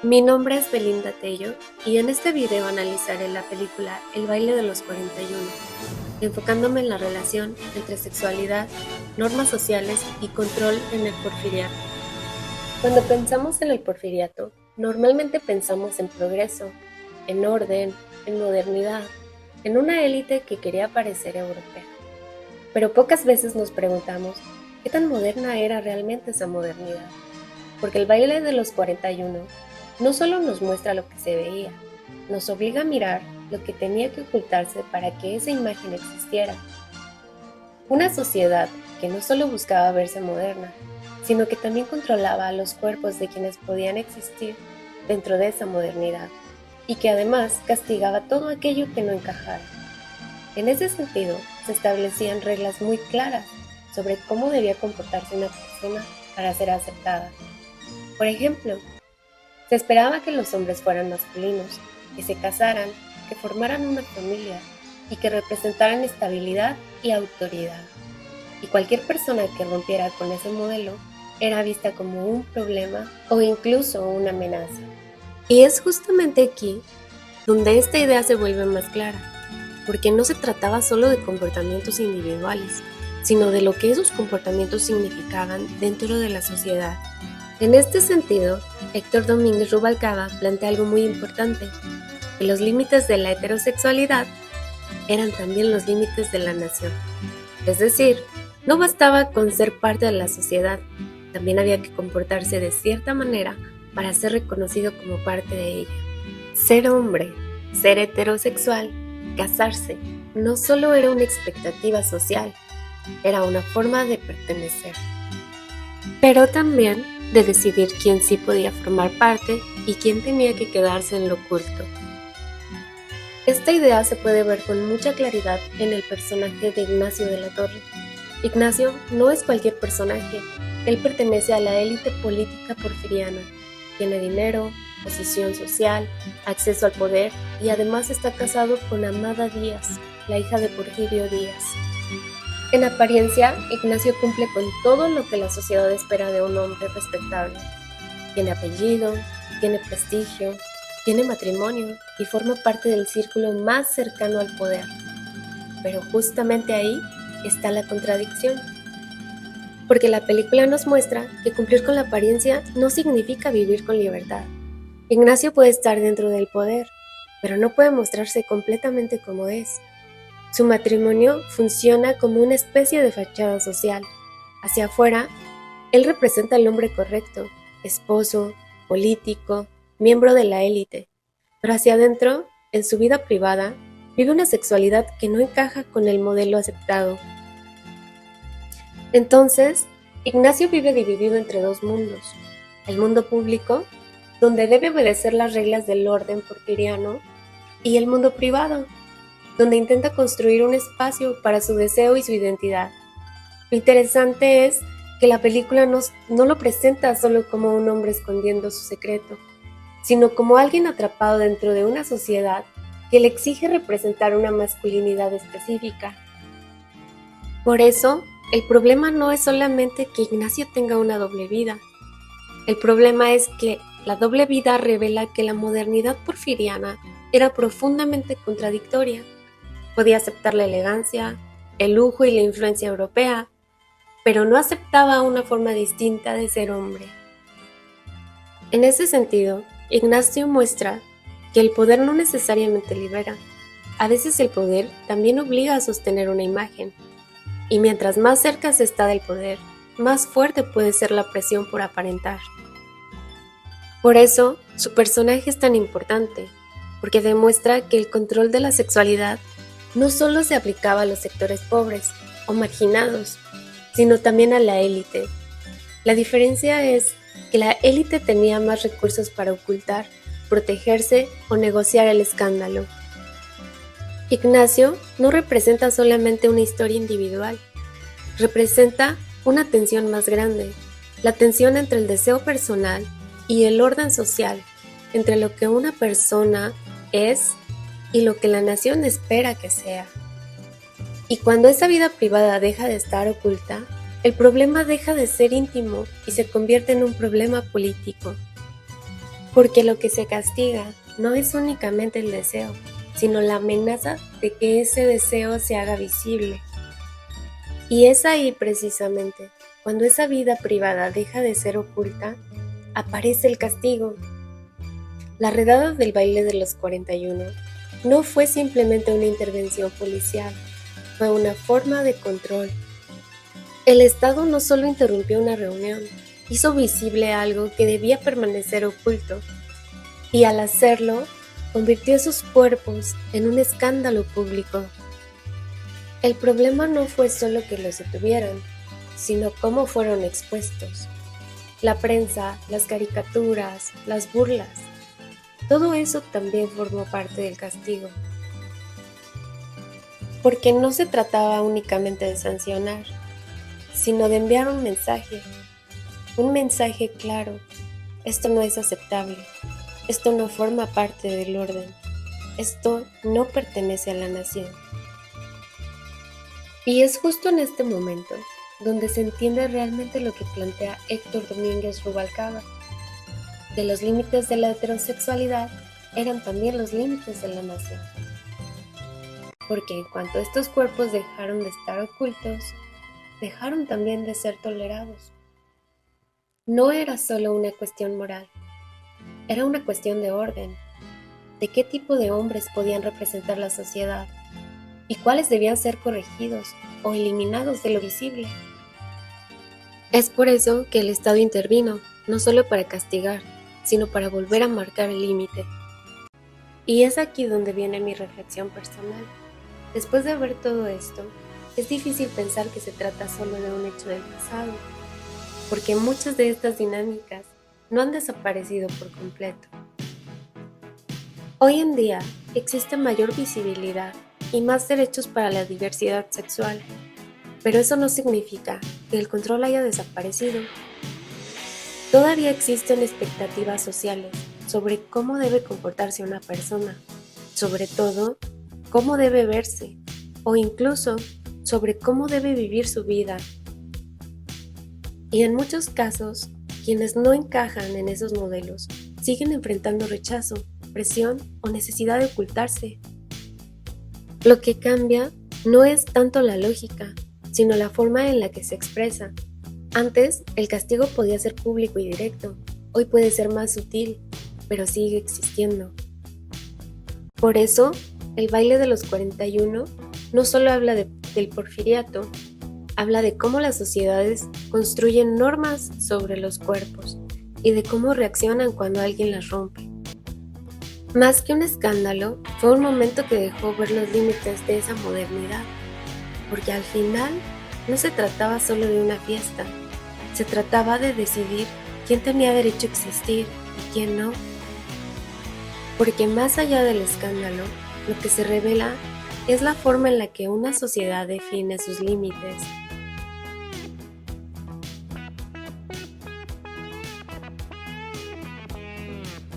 Mi nombre es Belinda Tello y en este video analizaré la película El baile de los 41, enfocándome en la relación entre sexualidad, normas sociales y control en el porfiriato. Cuando pensamos en el porfiriato, normalmente pensamos en progreso, en orden, en modernidad, en una élite que quería parecer europea. Pero pocas veces nos preguntamos qué tan moderna era realmente esa modernidad, porque el baile de los 41 no solo nos muestra lo que se veía, nos obliga a mirar lo que tenía que ocultarse para que esa imagen existiera. Una sociedad que no solo buscaba verse moderna, sino que también controlaba los cuerpos de quienes podían existir dentro de esa modernidad, y que además castigaba todo aquello que no encajara. En ese sentido, se establecían reglas muy claras sobre cómo debía comportarse una persona para ser aceptada. Por ejemplo, se esperaba que los hombres fueran masculinos, que se casaran, que formaran una familia y que representaran estabilidad y autoridad. Y cualquier persona que rompiera con ese modelo era vista como un problema o incluso una amenaza. Y es justamente aquí donde esta idea se vuelve más clara, porque no se trataba solo de comportamientos individuales, sino de lo que esos comportamientos significaban dentro de la sociedad. En este sentido, Héctor Domínguez Rubalcaba plantea algo muy importante, que los límites de la heterosexualidad eran también los límites de la nación. Es decir, no bastaba con ser parte de la sociedad, también había que comportarse de cierta manera para ser reconocido como parte de ella. Ser hombre, ser heterosexual, casarse, no solo era una expectativa social, era una forma de pertenecer, pero también de decidir quién sí podía formar parte y quién tenía que quedarse en lo oculto. Esta idea se puede ver con mucha claridad en el personaje de Ignacio de la Torre. Ignacio no es cualquier personaje, él pertenece a la élite política porfiriana, tiene dinero, posición social, acceso al poder y además está casado con Amada Díaz, la hija de Porfirio Díaz. En apariencia, Ignacio cumple con todo lo que la sociedad espera de un hombre respetable. Tiene apellido, tiene prestigio, tiene matrimonio y forma parte del círculo más cercano al poder. Pero justamente ahí está la contradicción. Porque la película nos muestra que cumplir con la apariencia no significa vivir con libertad. Ignacio puede estar dentro del poder, pero no puede mostrarse completamente como es. Su matrimonio funciona como una especie de fachada social. Hacia afuera, él representa al hombre correcto, esposo, político, miembro de la élite. Pero hacia adentro, en su vida privada, vive una sexualidad que no encaja con el modelo aceptado. Entonces, Ignacio vive dividido entre dos mundos. El mundo público, donde debe obedecer las reglas del orden porfiriano, y el mundo privado, donde intenta construir un espacio para su deseo y su identidad. Lo interesante es que la película no lo presenta solo como un hombre escondiendo su secreto, sino como alguien atrapado dentro de una sociedad que le exige representar una masculinidad específica. Por eso, el problema no es solamente que Ignacio tenga una doble vida. El problema es que la doble vida revela que la modernidad porfiriana era profundamente contradictoria. Podía aceptar la elegancia, el lujo y la influencia europea, pero no aceptaba una forma distinta de ser hombre. En ese sentido, Ignacio muestra que el poder no necesariamente libera. A veces el poder también obliga a sostener una imagen, y mientras más cerca se está del poder, más fuerte puede ser la presión por aparentar. Por eso, su personaje es tan importante, porque demuestra que el control de la sexualidad no solo se aplicaba a los sectores pobres o marginados, sino también a la élite. La diferencia es que la élite tenía más recursos para ocultar, protegerse o negociar el escándalo. Ignacio no representa solamente una historia individual, representa una tensión más grande, la tensión entre el deseo personal y el orden social, entre lo que una persona es y lo que la nación espera que sea. Y cuando esa vida privada deja de estar oculta, el problema deja de ser íntimo y se convierte en un problema político. Porque lo que se castiga no es únicamente el deseo, sino la amenaza de que ese deseo se haga visible. Y es ahí precisamente, cuando esa vida privada deja de ser oculta, aparece el castigo. La redada del baile de los 41 no fue simplemente una intervención policial, fue una forma de control. El Estado no solo interrumpió una reunión, hizo visible algo que debía permanecer oculto, y al hacerlo, convirtió esos cuerpos en un escándalo público. El problema no fue solo que los detuvieran, sino cómo fueron expuestos. La prensa, las caricaturas, las burlas, todo eso también formó parte del castigo. Porque no se trataba únicamente de sancionar, sino de enviar un mensaje claro: esto no es aceptable, esto no forma parte del orden, esto no pertenece a la nación. Y es justo en este momento donde se entiende realmente lo que plantea Héctor Domínguez Rubalcaba. De los límites de la heterosexualidad eran también los límites de la nación. Porque en cuanto estos cuerpos dejaron de estar ocultos, dejaron también de ser tolerados. No era solo una cuestión moral, era una cuestión de orden, de qué tipo de hombres podían representar la sociedad y cuáles debían ser corregidos o eliminados de lo visible. Es por eso que el Estado intervino, no solo para castigar, sino para volver a marcar el límite. Y es aquí donde viene mi reflexión personal. Después de ver todo esto, es difícil pensar que se trata solo de un hecho del pasado, porque muchas de estas dinámicas no han desaparecido por completo. Hoy en día existe mayor visibilidad y más derechos para la diversidad sexual, pero eso no significa que el control haya desaparecido. Todavía existen expectativas sociales sobre cómo debe comportarse una persona, sobre todo cómo debe verse, o incluso sobre cómo debe vivir su vida. Y en muchos casos, quienes no encajan en esos modelos siguen enfrentando rechazo, presión o necesidad de ocultarse. Lo que cambia no es tanto la lógica, sino la forma en la que se expresa. Antes, el castigo podía ser público y directo, hoy puede ser más sutil, pero sigue existiendo. Por eso, el baile de los 41 no solo habla del porfiriato, habla de cómo las sociedades construyen normas sobre los cuerpos y de cómo reaccionan cuando alguien las rompe. Más que un escándalo, fue un momento que dejó ver los límites de esa modernidad, porque al final no se trataba solo de una fiesta, se trataba de decidir quién tenía derecho a existir y quién no. Porque más allá del escándalo, lo que se revela es la forma en la que una sociedad define sus límites